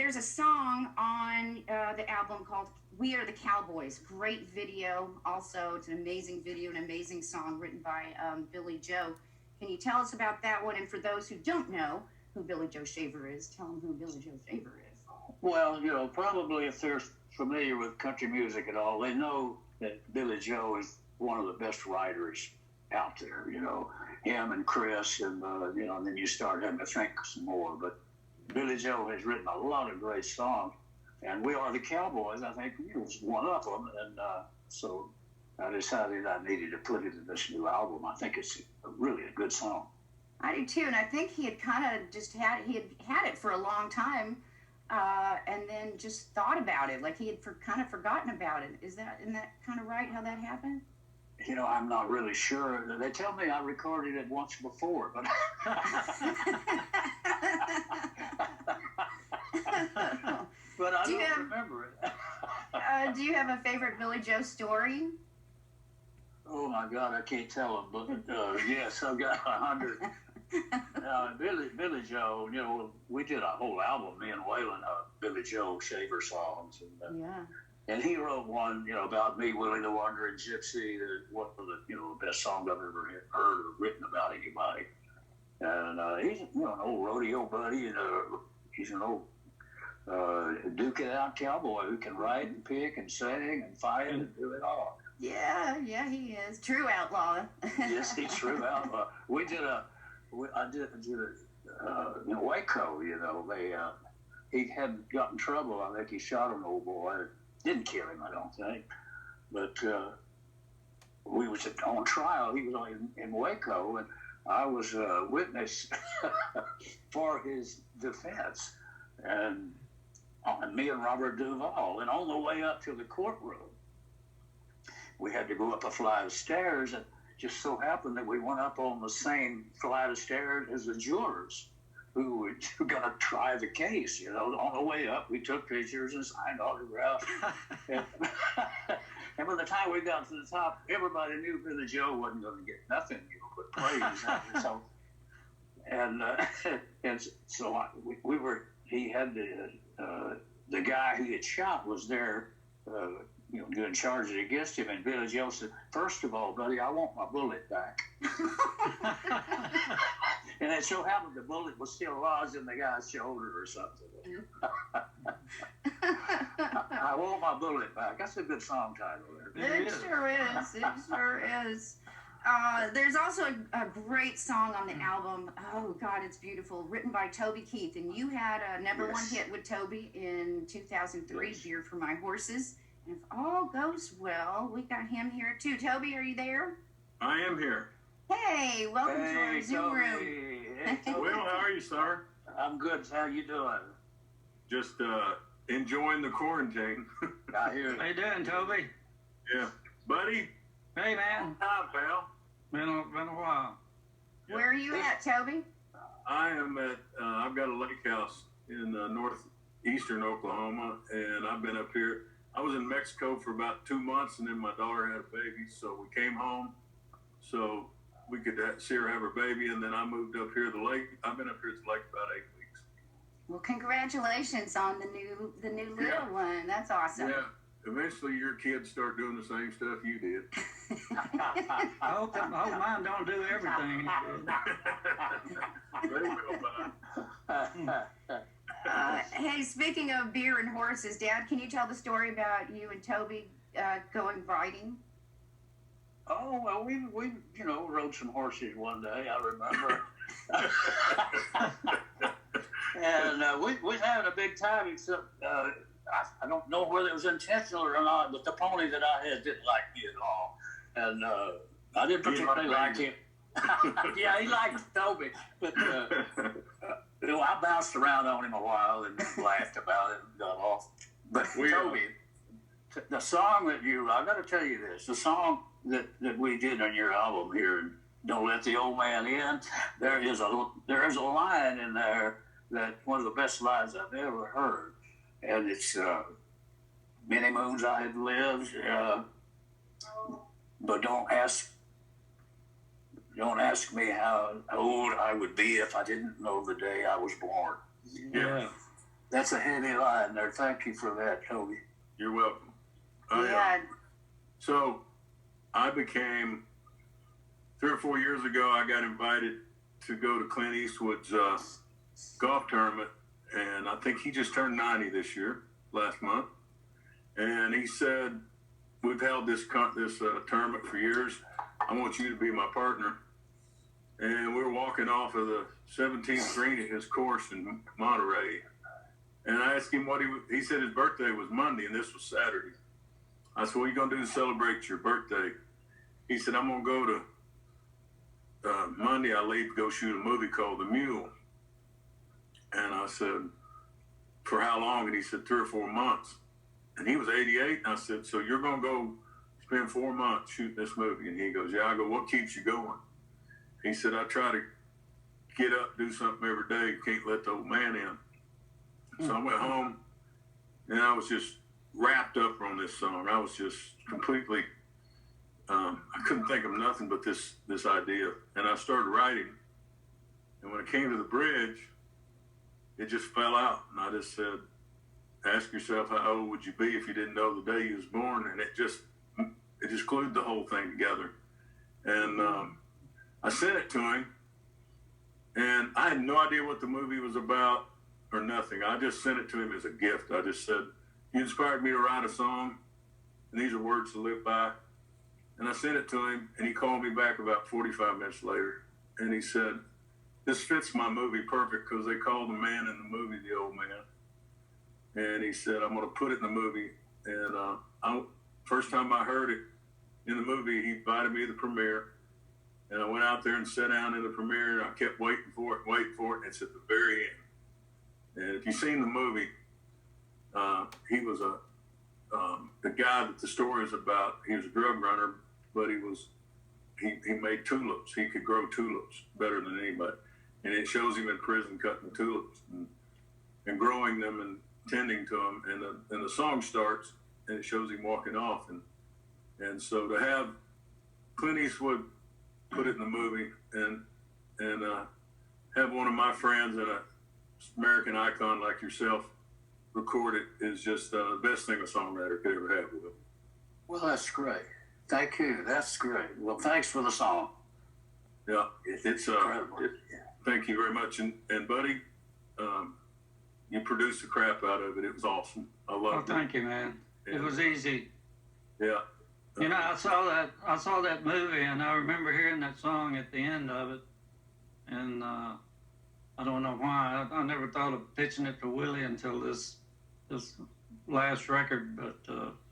there's a song on the album called "We Are the Cowboys." Great video. Also, it's an amazing video, an amazing song written by Billy Joe. Can you tell us about that one? And for those who don't know who Billy Joe Shaver is, tell them who Billy Joe Shaver is. Well, probably if they're familiar with country music at all, they know that Billy Joe is one of the best writers out there. Him and Chris, and and then you start having to think some more. But Billy Joe has written a lot of great songs, and "We Are the Cowboys," I think, was one of them. And so I decided I needed to put it in this new album. I think it's really a good song. I do too, and I think he had kind of just had it for a long time, and then just thought about it, like he had kind of forgotten about it. Isn't that kind of right? How that happened? I'm not really sure. They tell me I recorded it once before, but but I don't remember it. Do you have a favorite Billy Joe story? Oh my God, I can't tell them, but yes, I've got 100. Billy Joe, we did a whole album, me and Waylon, Billy Joe Shaver songs, and and he wrote one, about me, Willie the Wandering Gypsy, one of the best songs I've ever heard or written about anybody. And he's an old rodeo buddy, and he's an old duke it out cowboy who can write and pick and sing and fight and do it all. Yeah, he is true outlaw. Yes, he's true outlaw. I did in Waco. He had got in trouble. I think he shot an old boy. Didn't kill him, I don't think. But we was on trial. He was in Waco, and I was a witness for his defense, and me and Robert Duvall. And on the way up to the courtroom, we had to go up a flight of stairs, and just so happened that we went up on the same flight of stairs as the jurors who were going to try the case. On the way up, we took pictures and signed autographs. and by the time we got to the top, everybody knew Billy Joe wasn't going to get nothing, but praise. So we were. He had the guy he had shot was there. Doing charges against him, and Billy Joe said, "First of all, buddy, I want my bullet back." And it so happened the bullet was still lodged in the guy's shoulder or something. I want my bullet back. That's a good song title there. It sure is. It sure is. There's also a great song on the album. Oh, God, it's beautiful. Written by Toby Keith. And you had a number one hit with Toby in 2003, Deer for My Horses. And if all goes well, we got him here too. Toby, are you there? I am here. Hey, welcome to our Zoom room. Hey, Toby. Well, how are you, sir? I'm good. How you doing? Just enjoying the quarantine. I hear you. How you doing, Toby? Yeah. Buddy? Hey, man. Hi, pal. Been a while. Where are you at, Toby? I am at, I've got a lake house in northeastern Oklahoma, and I've been up here. I was in Mexico for about 2 months, and then my daughter had a baby, so we came home so we could see her have her baby, and then I moved up here to the lake. I've been up here at the lake about 8 weeks. Well, congratulations on the new little one. That's awesome. Yeah. Eventually, your kids start doing the same stuff you did. I hope mine don't do everything. They will, bud. Hey, speaking of beer and horses, Dad, can you tell the story about you and Toby going riding? Oh, well, we rode some horses one day, I remember. And we was having a big time, except I don't know whether it was intentional or not, but the pony that I had didn't like me at all. And I didn't particularly like him. Yeah, he liked Toby, but I bounced around on him a while and laughed about it and got off. But Toby, the song that I got to tell you this, the song that we did on your album here, "Don't Let the Old Man In," there is a line in there that one of the best lines I've ever heard, and it's "Many moons I had lived, but don't ask me how old I would be if I didn't know the day I was born." Yeah. That's a heavy line there. Thank you for that, Toby. You're welcome. Yeah. So I became 3 or 4 years ago. I got invited to go to Clint Eastwood's golf tournament, and I think he just turned 90 this year, last month. And he said, "We've held this tournament for years. I want you to be my partner." And we were walking off of the 17th green at his course in Monterey. And I asked him what he said his birthday was Monday, and this was Saturday. I said, "What are you going to do to celebrate your birthday?" He said, "I'm going to go to Monday. I leave to go shoot a movie called The Mule." And I said, "For how long?" And he said, 3 or 4 months. And he was 88. And I said, "So you're going to go spend 4 months shooting this movie?" And he goes, "Yeah." I go, "What keeps you going?" He said, "I try to get up, do something every day. You can't let the old man in." So I went home, and I was just wrapped up on this song. I was just completely, I couldn't think of nothing but this idea. And I started writing. And when it came to the bridge, it just fell out. And I just said, "Ask yourself, how old would you be if you didn't know the day you was born?" And it just glued the whole thing together. And I sent it to him, and I had no idea what the movie was about or nothing. I just sent it to him as a gift. I just said, "You inspired me to write a song, and these are words to live by." And I sent it to him, and he called me back about 45 minutes later, and he said, "This fits my movie perfect because they call the man in the movie the old man." And he said, "I'm going to put it in the movie." And first time I heard it in the movie, he invited me to the premiere. And I went out there and sat down in the premiere, and I kept waiting for it, and it's at the very end. And if you've seen the movie, he was the guy that the story is about. He was a drug runner, but he made tulips. He could grow tulips better than anybody. And it shows him in prison cutting the tulips and growing them and tending to them. And the song starts, and it shows him walking off. And so to have Clint Eastwood put it in the movie and have one of my friends and an American icon like yourself record it is just the best thing a songwriter could ever have, Will. Well, that's great. Thank you. That's great. Well, thanks for the song. Yeah, It's it's incredible. thank you very much. And buddy, you produced the crap out of it. It was awesome. I Oh, loved it. thank you, man. It was easy. Yeah. You know, I saw that movie, and I remember hearing that song at the end of it, and I don't know why. I never thought of pitching it to Willie until this last record, but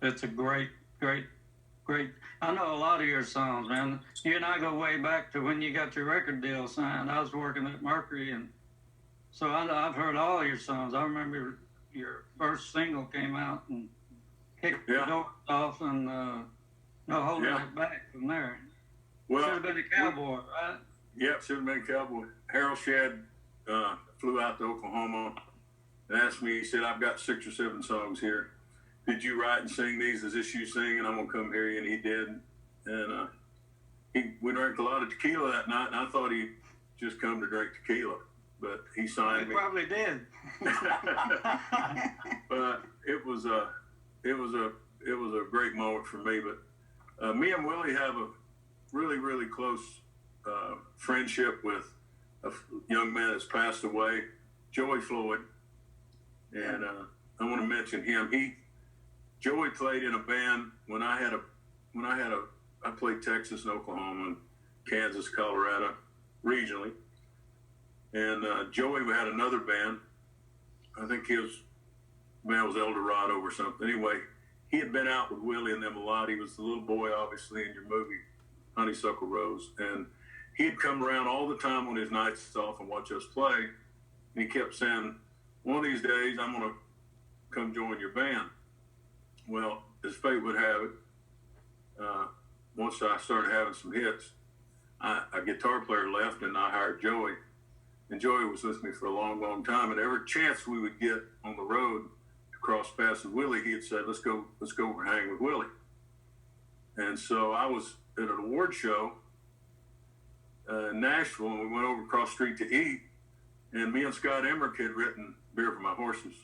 it's a great. I know a lot of your songs, man. You and I go way back to when you got your record deal signed. I was working at Mercury, and so I've heard all your songs. I remember your first single came out and kicked the doors off, and no holding it back from there. Well, Should have been a cowboy, right? Yep, should have been a cowboy. Harold Shedd flew out to Oklahoma and asked me, he said, "I've got 6 or 7 songs here. Did you write and sing these? Is this you singing? I'm going to come hear you." And he did. And we drank a lot of tequila that night, and I thought he'd just come to drink tequila. But he signed He me. probably did. But it was a great moment for me. But me and Willie have a really, really close friendship with a young man that's passed away, Joey Floyd. And I want to mention him. Joey played in a band I played Texas and Oklahoma and Kansas, Colorado, regionally. And Joey had another band. I think his band was El Dorado or something. Anyway, he had been out with Willie and them a lot. He was the little boy, obviously, in your movie, Honeysuckle Rose. And he'd come around all the time on his nights off and watch us play. And he kept saying, "One of these days, I'm going to come join your band." Well, as fate would have it, once I started having some hits, a guitar player left, and I hired Joey. And Joey was with me for a long, long time. And every chance we would get on the road to cross paths with Willie, he had said, let's go over and hang with Willie. And so I was at an award show in Nashville, and we went over across the street to eat. And me and Scott Emmerich had written Beer for My Horses.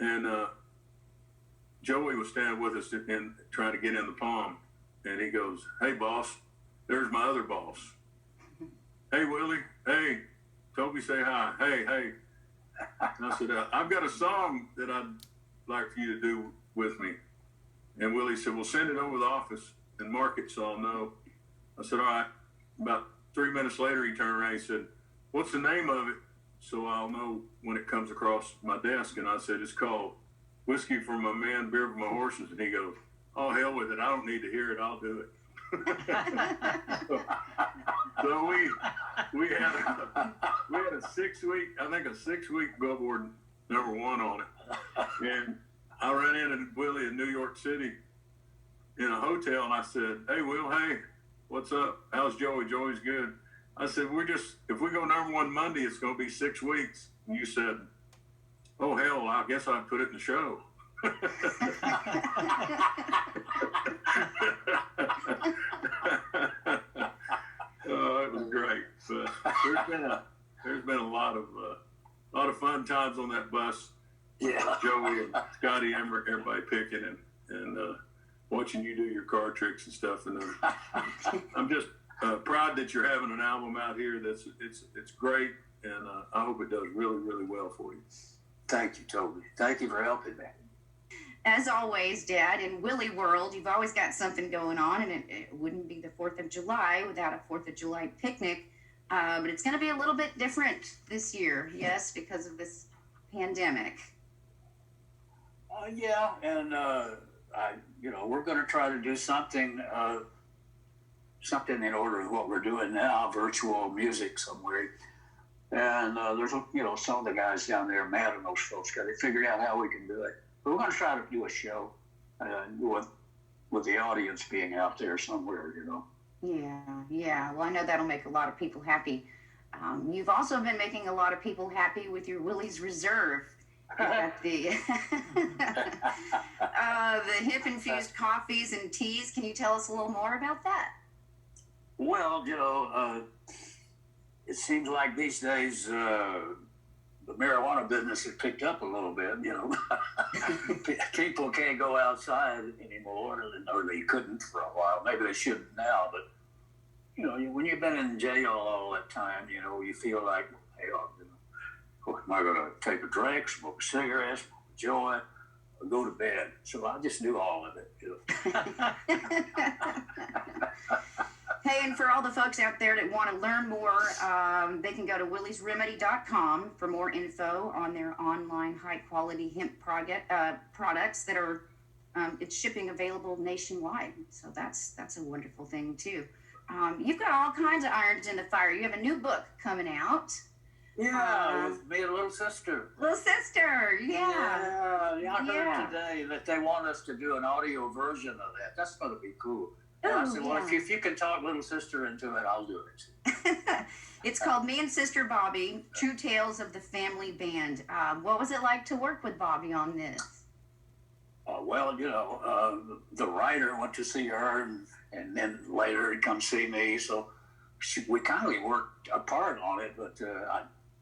And Joey was standing with us and trying to get in the palm. And he goes, "Hey, boss, there's my other boss. Hey, Willie. Hey, Toby, say hi. Hey, hey." And I said, "I've got a song that I'd like for you to do with me." And Willie said, "Well, send it over to the office and mark it so I'll know." I said, "All right." About 3 minutes later, he turned around and he said, "What's the name of it so I'll know when it comes across my desk?" And I said, "It's called Whiskey for My Man, Beer for My Horses." And he goes, "Oh, hell with it. I don't need to hear it. I'll do it." So we had a 6 week, I think a 6 week Billboard #1 on it. And I ran into Willie in New York City in a hotel, and I said, "Hey, Will, hey, what's up? How's Joey? Joey's good." I said, if we go #1 Monday, it's going to be 6 weeks. And you said, "Oh, hell, I guess I'd put it in the show." Oh, it was great. But there's been a lot of fun times on that bus. Yeah. Joey and Scotty Emmerich, everybody picking and watching you do your card tricks and stuff. And I'm just proud that you're having an album out here it's great, and I hope it does really, really well for you. Thank you, Toby. Thank you for helping me. As always, Dad, in Willie World, you've always got something going on, and it wouldn't be the 4th of July without a 4th of July picnic. But it's going to be a little bit different this year, yes, because of this pandemic. Yeah, and we're going to try to do something in order of what we're doing now, virtual music somewhere. And there's some of the guys down there, Matt and those folks, got to figure out how we can do it. But we're going to try to do a show with the audience being out there somewhere, Yeah. Well, I know that'll make a lot of people happy. You've also been making a lot of people happy with your Willie's Reserve. You've got the hip-infused coffees and teas. Can you tell us a little more about that? Well, it seems like these days the marijuana business has picked up a little bit, People can't go outside anymore, or they couldn't for a while. Maybe they shouldn't now, but, when you've been in jail all that time, you feel like, hey, am I going to take a drink, smoke a cigarette, smoke a joint, or go to bed? So I just do all of it, Hey, and for all the folks out there that want to learn more, they can go to williesremedy.com for more info on their online high-quality hemp products that are it's shipping available nationwide. So that's a wonderful thing, too. You've got all kinds of irons in the fire. You have a new book coming out. Yeah, with me and Little Sister. Little Sister, yeah. Yeah, I heard today that they want us to do an audio version of that. That's going to be cool. And I said, well, if you can talk Little Sister into it, I'll do it. It's called Me and Sister Bobby, True Tales of the Family Band. What was it like to work with Bobby on this? Well, the writer went to see her, and then later he'd come see me. So we kind of worked apart on it. But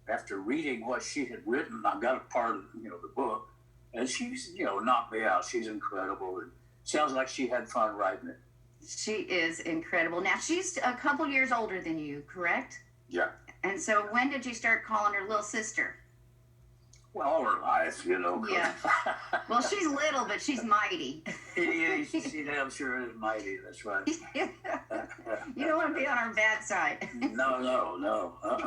after reading what she had written, I got a part of the book. And she's, knocked me out. She's incredible. And sounds like she had fun writing it. She is incredible. Now, she's a couple years older than you, correct? Yeah. And so when did you start calling her little sister? Well, all her life, Yeah. Well, she's little, but she's mighty. Yeah, she damn sure is mighty. That's right. You don't want to be on our bad side. No.